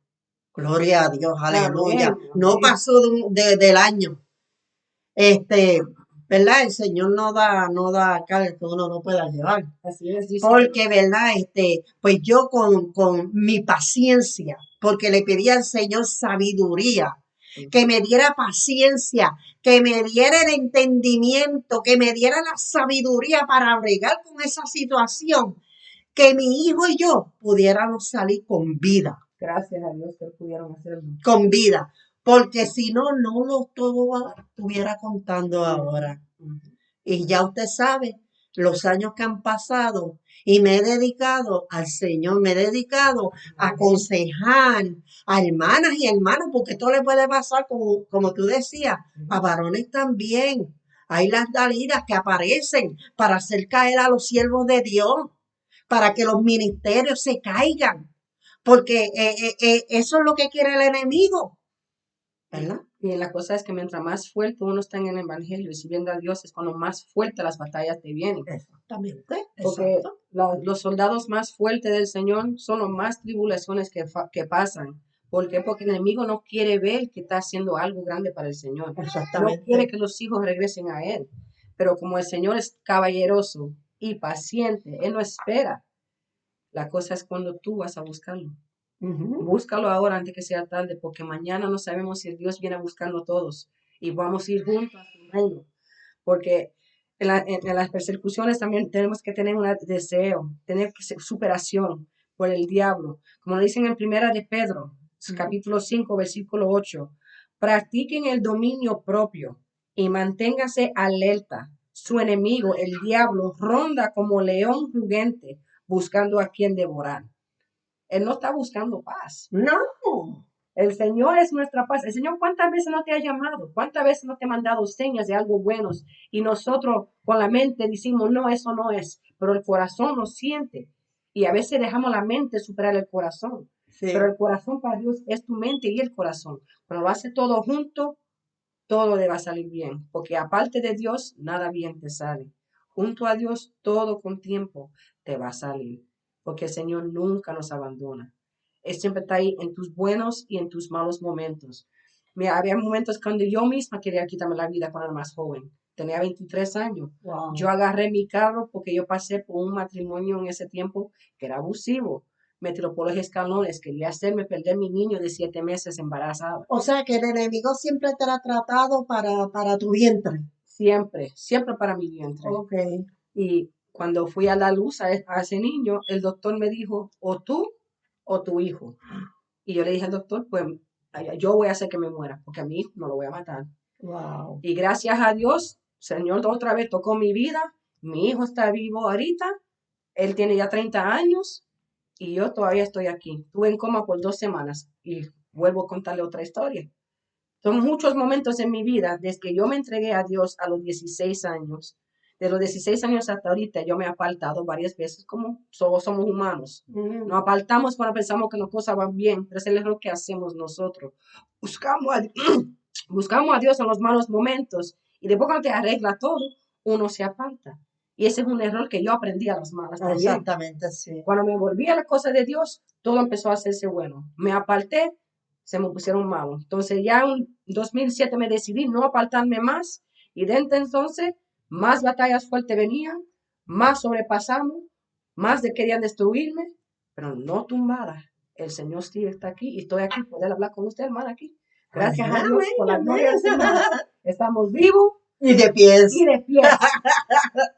[SPEAKER 1] Gloria a Dios, aleluya.
[SPEAKER 2] Amén.
[SPEAKER 1] No
[SPEAKER 2] Amén.
[SPEAKER 1] pasó del año. Este, ¿verdad? El Señor no da carga que uno no pueda llevar.
[SPEAKER 2] Así es, dice que
[SPEAKER 1] Porque, ¿verdad? Pues yo con mi paciencia, porque le pedí al Señor sabiduría, que me diera paciencia, que me diera el entendimiento, que me diera la sabiduría para bregar con esa situación, que mi hijo y yo pudiéramos salir con vida,
[SPEAKER 2] gracias a Dios que pudieron hacerlo.
[SPEAKER 1] con vida, porque si no, no lo todo estuviera contando ahora. Y ya usted sabe los años que han pasado y me he dedicado al Señor, me he dedicado a aconsejar a hermanas y hermanos, porque esto le puede pasar, como tú decías, a varones también. Hay las dalidas que aparecen para hacer caer a los siervos de Dios, para que los ministerios se caigan, porque eso es lo que quiere el enemigo, ¿verdad?
[SPEAKER 2] Y la cosa es que mientras más fuerte uno está en el evangelio y sirviendo a Dios, es cuando más fuerte las batallas te vienen.
[SPEAKER 1] Exactamente,
[SPEAKER 2] Porque
[SPEAKER 1] exacto.
[SPEAKER 2] los soldados más fuertes del Señor son los más tribulaciones que pasan. ¿Por qué? Porque el enemigo no quiere ver que está haciendo algo grande para el Señor. No
[SPEAKER 1] Exactamente.
[SPEAKER 2] quiere que los hijos regresen a Él. Pero como el Señor es caballeroso y paciente, Él no espera. La cosa es cuando tú vas a buscarlo. Búscalo ahora antes que sea tarde, porque mañana no sabemos si Dios viene a buscarnos todos y vamos a ir juntos a su reino. Porque en las persecuciones también tenemos que tener un deseo, tener superación por el diablo. Como lo dicen en Primera de Pedro, capítulo 5, versículo 8. Practiquen el dominio propio y manténgase alerta. Su enemigo, el diablo, ronda como león rugiente buscando a quien devorar. Él no está buscando paz.
[SPEAKER 1] No.
[SPEAKER 2] El Señor es nuestra paz. El Señor, ¿cuántas veces no te ha llamado? ¿Cuántas veces no te ha mandado señas de algo buenos? Y nosotros con la mente decimos, no, eso no es. Pero el corazón lo siente. Y a veces dejamos la mente superar el corazón.
[SPEAKER 1] Sí.
[SPEAKER 2] Pero el corazón para Dios es tu mente y el corazón. Cuando lo hace todo junto, todo le va a salir bien. Porque aparte de Dios, nada bien te sale. Junto a Dios, todo con tiempo te va a salir. Porque el Señor nunca nos abandona. Él siempre está ahí en tus buenos y en tus malos momentos. Mira, había momentos cuando yo misma quería quitarme la vida cuando era más joven. Tenía 23 años.
[SPEAKER 1] Wow.
[SPEAKER 2] Yo agarré mi carro porque yo pasé por un matrimonio en ese tiempo que era abusivo. Me tiró por los escalones, quería hacerme perder mi niño de 7 meses embarazada.
[SPEAKER 1] O sea que el enemigo siempre te ha tratado para tu vientre.
[SPEAKER 2] Siempre, siempre para mi vientre.
[SPEAKER 1] Ok.
[SPEAKER 2] Y cuando fui a la luz a ese niño, el doctor me dijo, o tú o tu hijo. Y yo le dije al doctor, pues yo voy a hacer que me muera, porque a mi hijo no lo voy a matar.
[SPEAKER 1] Wow.
[SPEAKER 2] Y gracias a Dios, Señor otra vez tocó mi vida. Mi hijo está vivo ahorita. Él tiene ya 30 años y yo todavía estoy aquí. Estuve en coma por 2 semanas y vuelvo a contarle otra historia. Son muchos momentos en mi vida desde que yo me entregué a Dios a los 16 años. De los 16 años hasta ahorita yo me he apartado varias veces como somos humanos. Nos apartamos cuando pensamos que las cosas van bien, pero es el error que hacemos nosotros. Buscamos a Dios en los malos momentos y después cuando te arregla todo, uno se aparta. Y ese es un error que yo aprendí a las malas también.
[SPEAKER 1] Exactamente, sí.
[SPEAKER 2] Cuando me volví a las cosas de Dios, todo empezó a hacerse bueno. Me aparté, se me pusieron malos. Entonces ya en 2007 me decidí no apartarme más y desde entonces más batallas fuertes venían, más sobrepasamos, más de querían destruirme, pero no tumbada. El Señor sí está aquí y estoy aquí, poder hablar con usted, hermana, aquí. Gracias a Dios por la gloria del Señor. Estamos vivos
[SPEAKER 1] Y de pies.
[SPEAKER 2] y de pies.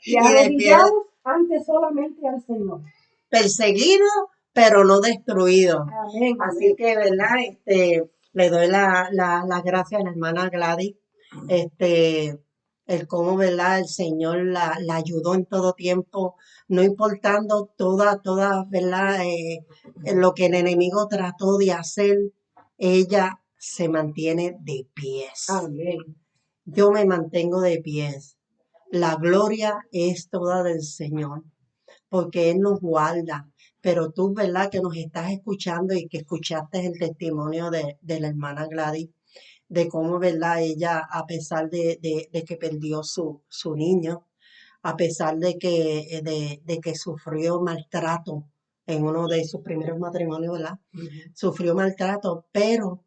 [SPEAKER 2] Y
[SPEAKER 1] Y de pies.
[SPEAKER 2] arrodillados ante solamente al Señor.
[SPEAKER 1] perseguidos, pero no destruidos.
[SPEAKER 2] Amén,
[SPEAKER 1] Así
[SPEAKER 2] amén.
[SPEAKER 1] que, ¿verdad? Le doy las gracias a la hermana Gladys, este, el cómo, ¿verdad? El Señor la ayudó en todo tiempo, no importando ¿verdad? Lo que el enemigo trató de hacer, ella se mantiene de pies.
[SPEAKER 2] Amén.
[SPEAKER 1] Yo me mantengo de pies. La gloria es toda del Señor, porque Él nos guarda. Pero tú, ¿verdad? Que nos estás escuchando y que escuchaste el testimonio de la hermana Gladys, de cómo, ¿verdad? Ella, a pesar de que perdió su niño, a pesar de que sufrió maltrato en uno de sus primeros matrimonios, ¿verdad? Sufrió maltrato, pero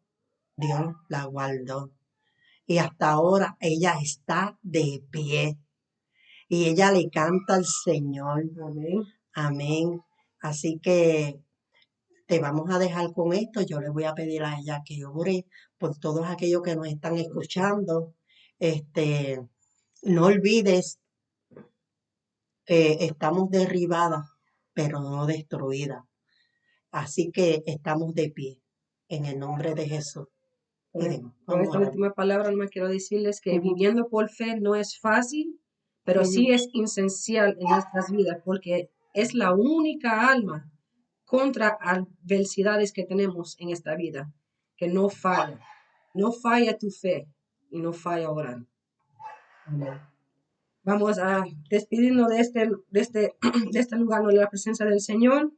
[SPEAKER 1] Dios la guardó. Y hasta ahora ella está de pie y ella le canta al Señor.
[SPEAKER 2] Amén.
[SPEAKER 1] Amén. Así que te vamos a dejar con esto. Yo le voy a pedir a ella que ore por todos aquellos que nos están escuchando. Este, no olvides que estamos derribadas, pero no destruidas. Así que estamos de pie en el nombre de Jesús.
[SPEAKER 2] Con
[SPEAKER 1] Vamos a
[SPEAKER 2] esta
[SPEAKER 1] orar.
[SPEAKER 2] última palabra me quiero decirles que
[SPEAKER 1] Ujú,
[SPEAKER 2] viviendo por fe no es fácil, pero
[SPEAKER 1] ujú.
[SPEAKER 2] sí es esencial en nuestras vidas porque es la única alma contra adversidades que tenemos en esta vida, que no falla. No falla tu fe y no falla orar.
[SPEAKER 1] Amén.
[SPEAKER 2] Vamos a despedirnos de este lugar, de la presencia del Señor.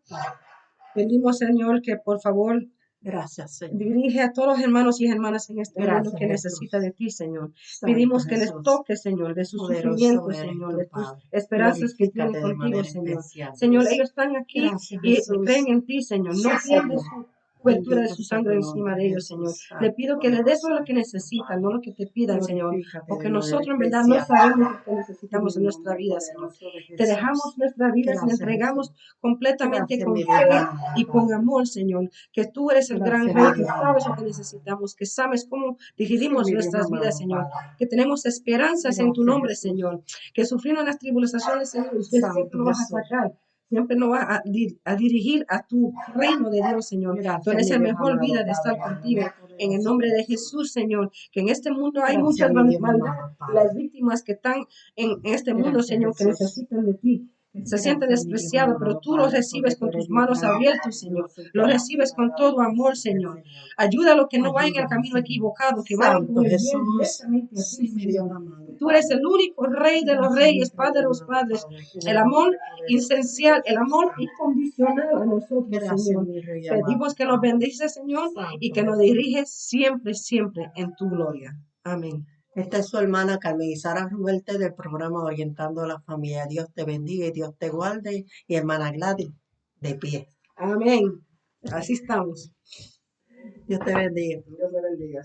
[SPEAKER 2] Pedimos, Señor, que por favor
[SPEAKER 1] Gracias, Señor.
[SPEAKER 2] dirige a todos los hermanos y hermanas en este mundo
[SPEAKER 1] Gracias,
[SPEAKER 2] que necesitan
[SPEAKER 1] Jesús.
[SPEAKER 2] de ti, Señor.
[SPEAKER 1] Santo
[SPEAKER 2] Pedimos que les
[SPEAKER 1] Jesús.
[SPEAKER 2] toque, Señor, de sus
[SPEAKER 1] Poderoso
[SPEAKER 2] sufrimientos,
[SPEAKER 1] eres
[SPEAKER 2] Señor,
[SPEAKER 1] tu
[SPEAKER 2] de tus
[SPEAKER 1] Padre.
[SPEAKER 2] esperanzas que tienen
[SPEAKER 1] Glorifícate de
[SPEAKER 2] contigo,
[SPEAKER 1] manera
[SPEAKER 2] Señor.
[SPEAKER 1] especial,
[SPEAKER 2] Señor,
[SPEAKER 1] Dios.
[SPEAKER 2] ellos están aquí
[SPEAKER 1] Gracias,
[SPEAKER 2] y
[SPEAKER 1] Jesús.
[SPEAKER 2] creen en ti, Señor. No
[SPEAKER 1] Sí,
[SPEAKER 2] tienen
[SPEAKER 1] Señor.
[SPEAKER 2] su cobertura de
[SPEAKER 1] Bendito
[SPEAKER 2] su
[SPEAKER 1] sea tu
[SPEAKER 2] sangre encima
[SPEAKER 1] nombre,
[SPEAKER 2] de ellos, Señor.
[SPEAKER 1] Jesús.
[SPEAKER 2] Le
[SPEAKER 1] Santo,
[SPEAKER 2] pido que les des
[SPEAKER 1] poderoso
[SPEAKER 2] lo que
[SPEAKER 1] eres tu
[SPEAKER 2] necesitan, no
[SPEAKER 1] Padre.
[SPEAKER 2] lo que te pidan, Señor.
[SPEAKER 1] Glorifícate
[SPEAKER 2] Porque
[SPEAKER 1] de manera
[SPEAKER 2] nosotros en verdad no
[SPEAKER 1] especial.
[SPEAKER 2] sabemos lo que
[SPEAKER 1] En
[SPEAKER 2] necesitamos
[SPEAKER 1] el
[SPEAKER 2] en nuestra
[SPEAKER 1] nombre
[SPEAKER 2] vida, Señor.
[SPEAKER 1] poderoso de
[SPEAKER 2] Te
[SPEAKER 1] Jesús.
[SPEAKER 2] dejamos nuestra vida, se la
[SPEAKER 1] Gracias,
[SPEAKER 2] entregamos
[SPEAKER 1] Jesús.
[SPEAKER 2] completamente
[SPEAKER 1] Gracias,
[SPEAKER 2] con
[SPEAKER 1] mi
[SPEAKER 2] fe
[SPEAKER 1] Dios amado,
[SPEAKER 2] y con
[SPEAKER 1] Padre.
[SPEAKER 2] amor, Señor. Que tú eres el gran
[SPEAKER 1] Gracias,
[SPEAKER 2] rey,
[SPEAKER 1] mi
[SPEAKER 2] que
[SPEAKER 1] Dios
[SPEAKER 2] sabes lo
[SPEAKER 1] amado,
[SPEAKER 2] que
[SPEAKER 1] Padre.
[SPEAKER 2] necesitamos, que sabes cómo
[SPEAKER 1] Sí,
[SPEAKER 2] dirigimos
[SPEAKER 1] mi Dios
[SPEAKER 2] nuestras vidas,
[SPEAKER 1] amado,
[SPEAKER 2] Señor.
[SPEAKER 1] Padre.
[SPEAKER 2] Que tenemos esperanzas en tu
[SPEAKER 1] Gracias,
[SPEAKER 2] nombre,
[SPEAKER 1] Jesús.
[SPEAKER 2] Señor. Que sufriendo las tribulaciones, Señor, usted siempre
[SPEAKER 1] Santo
[SPEAKER 2] nos vas a
[SPEAKER 1] Jesús.
[SPEAKER 2] sacar. Siempre nos va a dirigir a tu reino de Dios, Señor. Tú
[SPEAKER 1] Gracias,
[SPEAKER 2] eres
[SPEAKER 1] mi
[SPEAKER 2] el
[SPEAKER 1] Dios
[SPEAKER 2] mejor
[SPEAKER 1] amado,
[SPEAKER 2] vida de estar
[SPEAKER 1] Padre, en el
[SPEAKER 2] contigo.
[SPEAKER 1] nombre
[SPEAKER 2] En el
[SPEAKER 1] poderoso
[SPEAKER 2] nombre
[SPEAKER 1] de
[SPEAKER 2] de
[SPEAKER 1] Jesús.
[SPEAKER 2] Jesús, Señor. Que en este mundo hay
[SPEAKER 1] Gracias,
[SPEAKER 2] muchas
[SPEAKER 1] mi Dios
[SPEAKER 2] maldades.
[SPEAKER 1] amado,
[SPEAKER 2] Las
[SPEAKER 1] Padre.
[SPEAKER 2] víctimas que están en este mundo,
[SPEAKER 1] Gracias,
[SPEAKER 2] Señor, que
[SPEAKER 1] Jesús.
[SPEAKER 2] necesitan de ti, se sienten
[SPEAKER 1] Gracias, mi Dios
[SPEAKER 2] despreciados, pero
[SPEAKER 1] amado,
[SPEAKER 2] tú los
[SPEAKER 1] Padre,
[SPEAKER 2] recibes
[SPEAKER 1] porque tú
[SPEAKER 2] con
[SPEAKER 1] eres
[SPEAKER 2] tus
[SPEAKER 1] Dios
[SPEAKER 2] manos
[SPEAKER 1] grande,
[SPEAKER 2] abiertas, Señor.
[SPEAKER 1] grandioso y
[SPEAKER 2] Los
[SPEAKER 1] grande
[SPEAKER 2] recibes
[SPEAKER 1] y
[SPEAKER 2] con todo amor,
[SPEAKER 1] maravilloso eres,
[SPEAKER 2] Señor.
[SPEAKER 1] Señor.
[SPEAKER 2] Ayuda a los que no vayan al
[SPEAKER 1] Ayúdanos,
[SPEAKER 2] camino
[SPEAKER 1] Señor.
[SPEAKER 2] equivocado, que vayan
[SPEAKER 1] Santo
[SPEAKER 2] con el bien
[SPEAKER 1] Jesús.
[SPEAKER 2] directamente a ti,
[SPEAKER 1] Sí, mi Dios
[SPEAKER 2] Señor.
[SPEAKER 1] amado,
[SPEAKER 2] Tú eres
[SPEAKER 1] Padre.
[SPEAKER 2] el único Rey de los
[SPEAKER 1] Gracias, mi
[SPEAKER 2] Reyes,
[SPEAKER 1] Rey
[SPEAKER 2] Padre de los
[SPEAKER 1] amado,
[SPEAKER 2] Padres.
[SPEAKER 1] Padre, en
[SPEAKER 2] El
[SPEAKER 1] el
[SPEAKER 2] amor
[SPEAKER 1] nombre poderoso de
[SPEAKER 2] esencial, el
[SPEAKER 1] Jesús.
[SPEAKER 2] amor
[SPEAKER 1] Santo.
[SPEAKER 2] incondicional a nosotros,
[SPEAKER 1] Gracias,
[SPEAKER 2] Señor.
[SPEAKER 1] mi Rey amado,
[SPEAKER 2] Pedimos que nos
[SPEAKER 1] Padre.
[SPEAKER 2] bendices, Señor, y
[SPEAKER 1] Santo
[SPEAKER 2] que nos
[SPEAKER 1] Jesús.
[SPEAKER 2] diriges siempre, siempre en tu gloria. Amén.
[SPEAKER 1] Esta es su hermana Carmen Isara Ruberte del programa Orientando a la Familia. Dios te bendiga y Dios te guarde. Y hermana Gladys, de pie.
[SPEAKER 2] Amén. Así estamos.
[SPEAKER 1] Dios te bendiga.
[SPEAKER 2] Dios le bendiga.